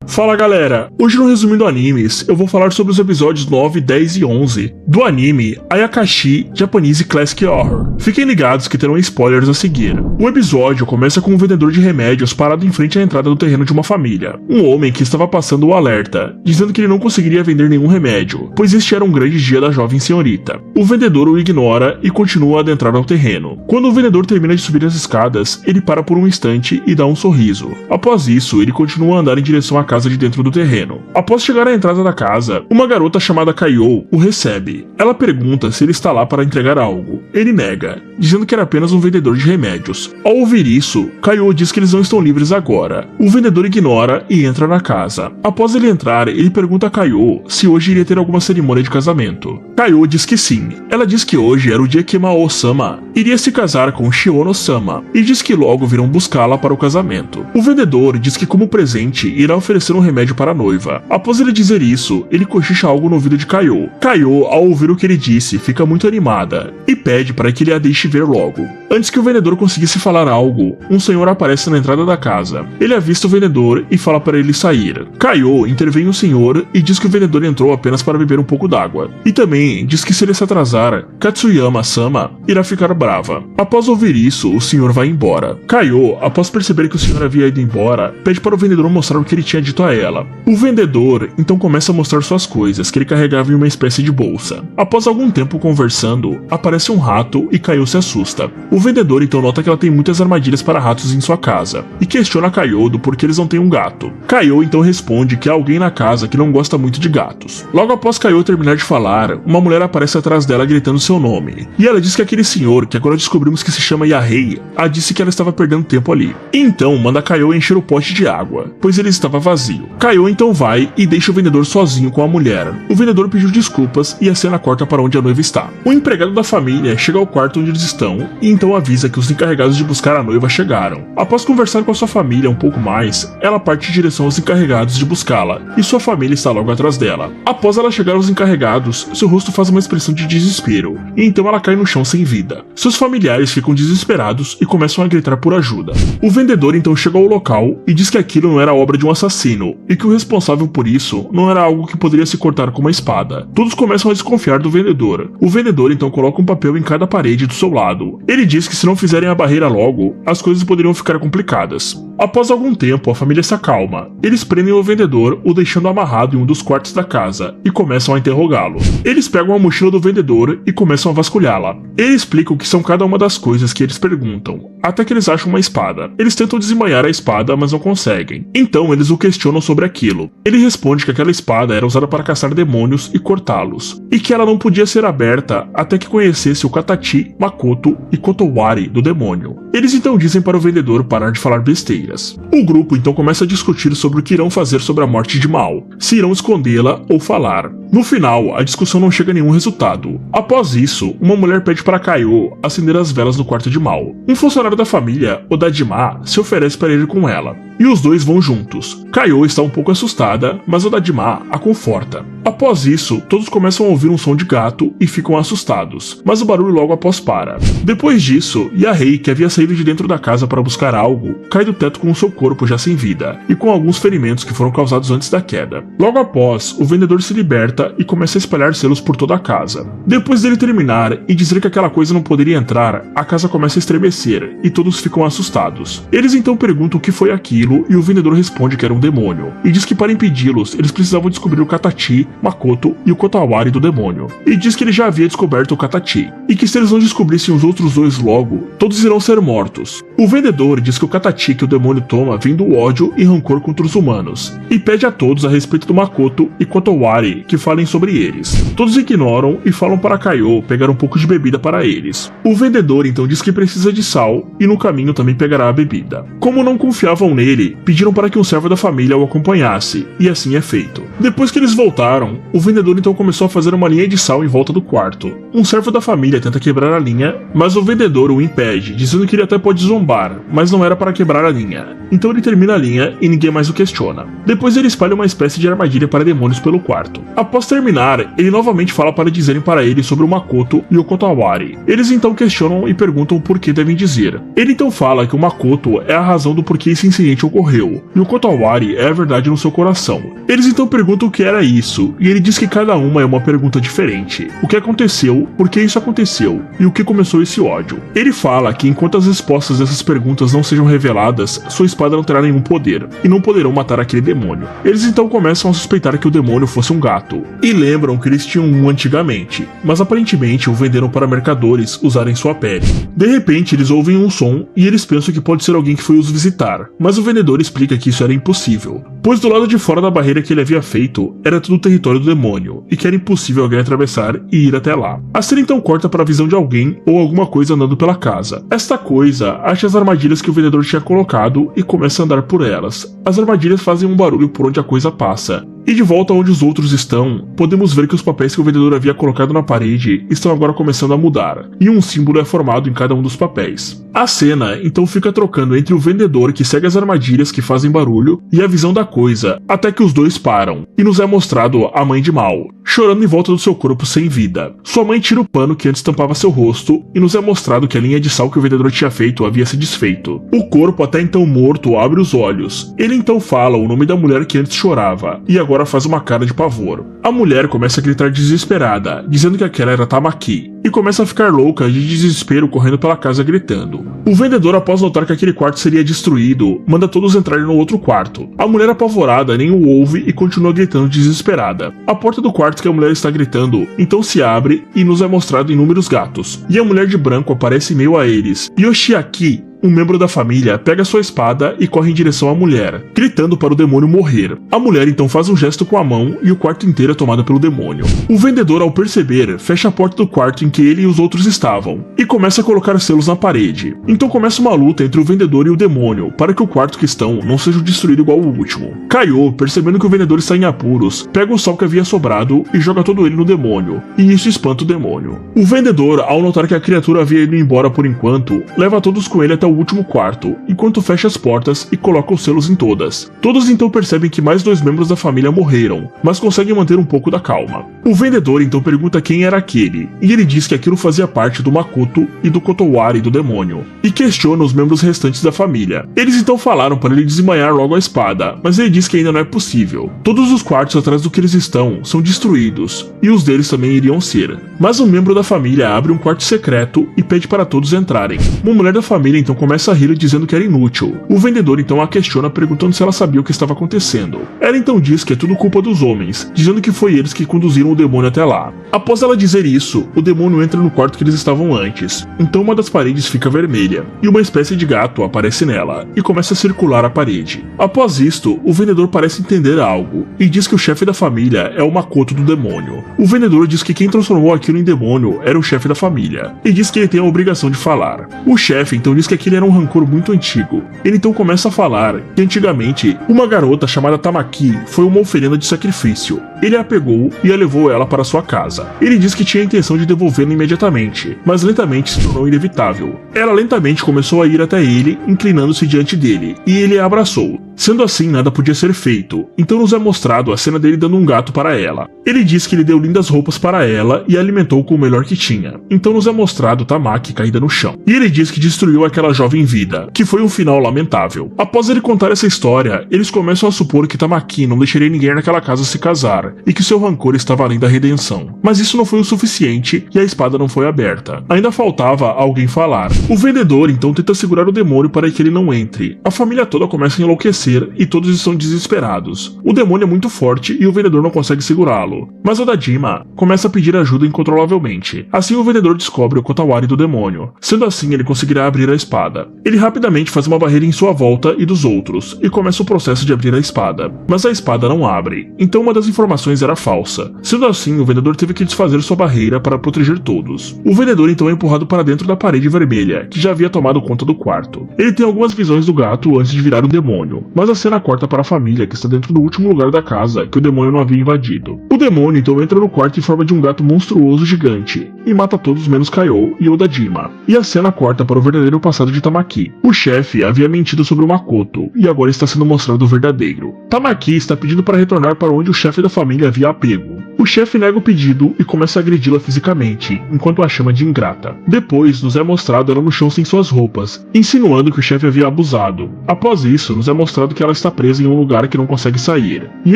Fala galera, hoje no Resumindo Animes eu vou falar sobre os episódios 9, 10 e 11 do anime Ayakashi Japanese Classic Horror. Fiquem ligados que terão spoilers a seguir. O episódio começa com um vendedor de remédios parado em frente à entrada do terreno de uma família. Um homem que estava passando o alerta, dizendo que ele não conseguiria vender nenhum remédio, pois este era um grande dia da jovem senhorita. O vendedor o ignora e continua a adentrar ao terreno. Quando o vendedor termina de subir as escadas, ele para por um instante e dá um sorriso. Após isso, ele continua a andar em direção à casa de dentro do terreno. Após chegar à entrada da casa, uma garota chamada Kaio o recebe. Ela pergunta se ele está lá para entregar algo. Ele nega, dizendo que era apenas um vendedor de remédios. Ao ouvir isso, Kaio diz que eles não estão livres agora. O vendedor ignora e entra na casa. Após ele entrar, ele pergunta a Kaio se hoje iria ter alguma cerimônia de casamento. Kaio diz que sim. Ela diz que hoje era o dia que Mao-sama iria se casar com Shiono-sama e diz que logo virão buscá-la para o casamento. O vendedor diz que como presente irá oferecer um remédio para a noiva. Após ele dizer isso, ele cochicha algo no ouvido de Kaio. Kaio, ao ouvir o que ele disse, fica muito animada e pede para que ele a deixe ver logo. Antes que o vendedor conseguisse falar algo, um senhor aparece na entrada da casa. Ele avista o vendedor e fala para ele sair. Kaio intervém o senhor e diz que o vendedor entrou apenas para beber um pouco d'água. E também diz que se ele se atrasar, Katsuyama-sama irá ficar brava. Após ouvir isso, o senhor vai embora. Kaio, após perceber que o senhor havia ido embora, pede para o vendedor mostrar o que ele tinha dito a ela. O vendedor então começa a mostrar suas coisas que ele carregava em uma espécie de bolsa. Após algum tempo conversando, aparece um rato e Kaio se assusta. O vendedor então nota que ela tem muitas armadilhas para ratos em sua casa e questiona Kaio do porquê eles não têm um gato. Kaio então responde que há alguém na casa que não gosta muito de gatos. Logo após Kaio terminar de falar, uma mulher aparece atrás dela gritando seu nome. E ela diz que aquele senhor, que agora descobrimos que se chama Yahei, a disse que ela estava perdendo tempo ali. Então manda Kaio encher o pote de água, pois ele estava vazio. Kaio então vai e deixa o vendedor sozinho com a mulher. O vendedor pediu desculpas e a cena corta para onde a noiva está. O empregado da família chega ao quarto onde eles estão e então avisa que os encarregados de buscar a noiva chegaram. Após conversar com a sua família um pouco mais, ela parte em direção aos encarregados de buscá-la e sua família está logo atrás dela. Após ela chegar aos encarregados, seu rosto faz uma expressão de desespero e então ela cai no chão sem vida. Seus familiares ficam desesperados e começam a gritar por ajuda. O vendedor então chega ao local e diz que aquilo não era obra de um assassino e que o responsável por isso não era algo que poderia se cortar com uma espada. Todos começam a desconfiar do vendedor. O vendedor então coloca um papel em cada parede do seu lado. Ele diz que se não fizerem a barreira logo, as coisas poderiam ficar complicadas. Após algum tempo, a família se acalma. Eles prendem o vendedor, o deixando amarrado em um dos quartos da casa, e começam a interrogá-lo. Eles pegam a mochila do vendedor e começam a vasculhá-la. Ele explica o que são cada uma das coisas que eles perguntam, até que eles acham uma espada. Eles tentam desembainhar a espada, mas não conseguem. Então eles o questionam sobre aquilo. Ele responde que aquela espada era usada para caçar demônios e cortá-los, e que ela não podia ser aberta até que conhecesse o Katachi, Makoto e Kotowari do demônio. Eles então dizem para o vendedor parar de falar besteiras. O grupo então começa a discutir sobre o que irão fazer sobre a morte de Mao, se irão escondê-la ou falar. No final, a discussão não chega a nenhum resultado. Após isso, uma mulher pede para Kaio acender as velas no quarto de Mao. Um funcionário da família, Odadima, se oferece para ir com ela, e os dois vão juntos. Kaio está um pouco assustada, mas Odadima a conforta. Após isso, todos começam a ouvir um som de gato e ficam assustados, mas o barulho logo após para. Depois disso, Yahei, que havia saído de dentro da casa para buscar algo, cai do teto com o seu corpo já sem vida, e com alguns ferimentos que foram causados antes da queda. Logo após, o vendedor se liberta e começa a espalhar selos por toda a casa. Depois dele terminar e dizer que aquela coisa não poderia entrar, a casa começa a estremecer, e todos ficam assustados. Eles então perguntam o que foi aquilo, e o vendedor responde que era um demônio, e diz que para impedi-los, eles precisavam descobrir o Katachi, Makoto e o Kotowari do demônio. E diz que ele já havia descoberto o Katachi, e que se eles não descobrissem os outros dois logo, todos irão ser mortos. O vendedor diz que o Katachi que o demônio toma vem do ódio e rancor contra os humanos, e pede a todos a respeito do Makoto e Kotowari que falem sobre eles. Todos ignoram e falam para Kaio pegar um pouco de bebida para eles. O vendedor então diz que precisa de sal e no caminho também pegará a bebida. Como não confiavam nele, pediram para que um servo da família o acompanhasse, e assim é feito. Depois que eles voltaram, o vendedor então começou a fazer uma linha de sal em volta do quarto. Um servo da família tenta quebrar a linha, mas o vendedor o impede, dizendo que ele até pode zombar, mas não era para quebrar a linha. Então ele termina a linha e ninguém mais o questiona. Depois ele espalha uma espécie de armadilha para demônios pelo quarto. Após terminar, ele novamente fala para dizerem para ele sobre o Makoto e o Kotowari. Eles então questionam e perguntam por que devem dizer. Ele então fala que o Makoto é a razão do porquê esse incidente ocorreu, e o Kotowari é a verdade no seu coração. Eles então perguntam o que era isso, e ele diz que cada uma é uma pergunta diferente. O que aconteceu, por que isso aconteceu, e o que começou esse ódio. Ele fala que enquanto as respostas dessas perguntas não sejam reveladas, sua espada não terá nenhum poder, e não poderão matar aquele demônio. Eles então começam a suspeitar que o demônio fosse um gato, e lembram que eles tinham um antigamente, mas aparentemente o venderam para mercadores usarem sua pele. De repente eles ouvem um som, e eles pensam que pode ser alguém que foi os visitar, mas o vendedor explica que isso era impossível, pois do lado de fora da barreira que ele havia feito, era tudo o território do demônio, e que era impossível alguém atravessar e ir até lá. A cena então corta para a visão de alguém ou alguma coisa andando pela casa. Esta coisa acha as armadilhas que o vendedor tinha colocado e começa a andar por elas. As armadilhas fazem um barulho por onde a coisa passa. E de volta onde os outros estão, podemos ver que os papéis que o vendedor havia colocado na parede estão agora começando a mudar, e um símbolo é formado em cada um dos papéis. A cena então fica trocando entre o vendedor que segue as armadilhas que fazem barulho e a visão da coisa, até que os dois param, e nos é mostrado a mãe de Mal, chorando em volta do seu corpo sem vida. Sua mãe tira o pano que antes tampava seu rosto, e nos é mostrado que a linha de sal que o vendedor tinha feito havia se desfeito. O corpo, até então morto, abre os olhos. Ele então fala o nome da mulher que antes chorava, e agora faz uma cara de pavor. A mulher começa a gritar desesperada, dizendo que aquela era Tamaki, e começa a ficar louca de desespero correndo pela casa gritando. O vendedor, após notar que aquele quarto seria destruído, manda todos entrarem no outro quarto. A mulher apavorada nem o ouve e continua gritando desesperada. A porta do quarto que a mulher está gritando então se abre e nos é mostrado inúmeros gatos, e a mulher de branco aparece em meio a eles. Yoshiaki, um membro da família, pega sua espada e corre em direção à mulher, gritando para o demônio morrer. A mulher então faz um gesto com a mão e o quarto inteiro é tomado pelo demônio. O vendedor, ao perceber, fecha a porta do quarto em que ele e os outros estavam, e começa a colocar selos na parede. Então começa uma luta entre o vendedor e o demônio, para que o quarto que estão não seja destruído igual o último. Kaiô, percebendo que o vendedor está em apuros, pega o sal que havia sobrado e joga todo ele no demônio, e isso espanta o demônio. O vendedor, ao notar que a criatura havia ido embora por enquanto, leva todos com ele até o último quarto, enquanto fecha as portas e coloca os selos em todas. Todos então percebem que mais 2 membros da família morreram, mas conseguem manter um pouco da calma. O vendedor então pergunta quem era aquele, e ele diz que aquilo fazia parte do Makoto e do Kotowari do demônio, e questiona os membros restantes da família. Eles então falaram para ele desembanhar logo a espada, mas ele diz que ainda não é possível. Todos os quartos atrás do que eles estão são destruídos, e os deles também iriam ser. Mas um membro da família abre um quarto secreto e pede para todos entrarem. Uma mulher da família então começa a rir dizendo que era inútil. O vendedor então a questiona perguntando se ela sabia o que estava acontecendo. Ela então diz que é tudo culpa dos homens, dizendo que foi eles que conduziram o demônio até lá. Após ela dizer isso, o demônio entra no quarto que eles estavam antes. Então uma das paredes fica vermelha, e uma espécie de gato aparece nela, e começa a circular a parede. Após isto, o vendedor parece entender algo, e diz que o chefe da família é o Makoto do demônio. O vendedor diz que quem transformou aquilo em demônio era o chefe da família, e diz que ele tem a obrigação de falar. O chefe então diz que aquele era um rancor muito antigo. Ele então começa a falar que antigamente uma garota chamada Tamaki foi uma oferenda de sacrifício. Ele a pegou e a levou ela para sua casa. Ele diz que tinha a intenção de devolvê-la imediatamente, mas lentamente se tornou inevitável. Ela lentamente começou a ir até ele, inclinando-se diante dele, e ele a abraçou. Sendo assim, nada podia ser feito, então nos é mostrado a cena dele dando um gato para ela. Ele diz que ele deu lindas roupas para ela e a alimentou com o melhor que tinha. Então nos é mostrado Tamaki caída no chão. E ele diz que destruiu aquela jovem vida, que foi um final lamentável. Após ele contar essa história, eles começam a supor que Tamaki não deixaria ninguém naquela casa se casar, e que seu rancor estava além da redenção. Mas isso não foi o suficiente e a espada não foi aberta. Ainda faltava alguém falar. O vendedor então tenta segurar o demônio para que ele não entre. A família toda começa a enlouquecer e todos estão desesperados. O demônio é muito forte e o vendedor não consegue segurá-lo. Mas o Dajima começa a pedir ajuda incontrolavelmente. Assim o vendedor descobre o Kotowari do demônio. Sendo assim, ele conseguirá abrir a espada. Ele rapidamente faz uma barreira em sua volta e dos outros, e começa o processo de abrir a espada. Mas a espada não abre. Então uma das informações era falsa. Sendo assim, o vendedor teve que desfazer sua barreira para proteger todos. O vendedor então é empurrado para dentro da parede vermelha, que já havia tomado conta do quarto. Ele tem algumas visões do gato antes de virar um demônio, mas a cena corta para a família que está dentro do último lugar da casa que o demônio não havia invadido. O demônio então entra no quarto em forma de um gato monstruoso gigante e mata todos menos Kaiô e Odajima. E a cena corta para o verdadeiro passado de Tamaki. O chefe havia mentido sobre o Makoto e agora está sendo mostrado o verdadeiro. Tamaki está pedindo para retornar para onde o chefe da família havia a pego. O chefe nega o pedido e começa a agredi-la fisicamente, enquanto a chama de ingrata. Depois, nos é mostrado ela no chão sem suas roupas, insinuando que o chefe havia abusado. Após isso, nos é mostrado que ela está presa em um lugar que não consegue sair. E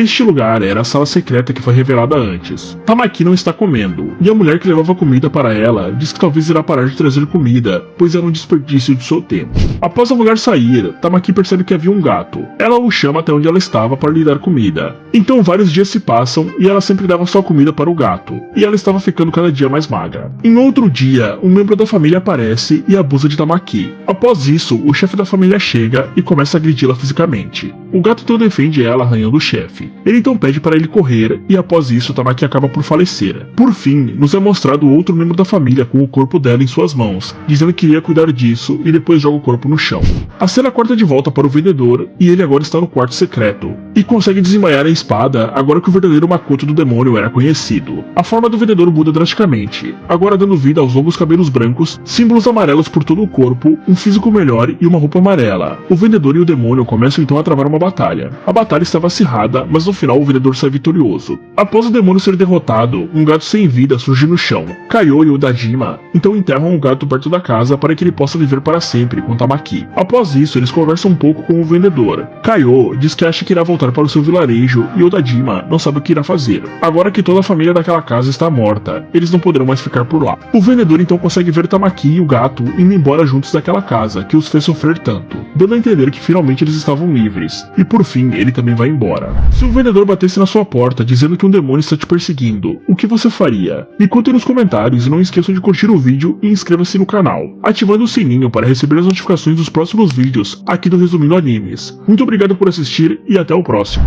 este lugar era a sala secreta que foi revelada antes. Tamaki não está comendo, e a mulher que levava comida para ela diz que talvez irá parar de trazer comida, pois era um desperdício de seu tempo. Após a mulher sair, Tamaki percebe que havia um gato. Ela o chama até onde ela estava para lhe dar comida. Então vários dias se passam e ela sempre dava só comida para o gato, e ela estava ficando cada dia mais magra. Em outro dia, um membro da família aparece e abusa de Tamaki. Após isso, o chefe da família chega e começa a agredi-la fisicamente. O gato então defende ela arranhando o chefe. Ele então pede para ele correr e após isso Tamaki acaba por falecer. Por fim, nos é mostrado outro membro da família com o corpo dela em suas mãos, dizendo que iria cuidar disso e depois joga o corpo no chão. A cena corta de volta para o vendedor e ele agora está no quarto secreto e consegue desembainhar a espada agora que o verdadeiro Makoto do demônio era conhecido. A forma do vendedor muda drasticamente, agora dando vida aos longos cabelos brancos, símbolos amarelos por todo o corpo, um físico melhor e uma roupa amarela. O vendedor e o demônio começam então a travar uma batalha. A batalha estava acirrada, mas no final o vendedor sai vitorioso. Após o demônio ser derrotado, um gato sem vida surge no chão. Kaiô e o Dajima então enterram o gato perto da casa para que ele possa viver para sempre com Tamaki. Após isso, eles conversam um pouco com o vendedor. Kaiô diz que acha que irá voltar para o seu vilarejo e o Dajima não sabe o que irá fazer. Agora que toda a família daquela casa está morta, eles não poderão mais ficar por lá. O vendedor então consegue ver Tamaki e o gato indo embora juntos daquela casa que os fez sofrer tanto, dando a entender que finalmente eles estavam livres. E por fim, ele também vai embora. Se o vendedor batesse na sua porta dizendo que um demônio está te perseguindo, o que você faria? Me conte nos comentários e não esqueçam de curtir o vídeo e inscreva-se no canal, ativando o sininho para receber as notificações dos próximos vídeos aqui do Resumindo Animes. Muito obrigado por assistir e até o próximo.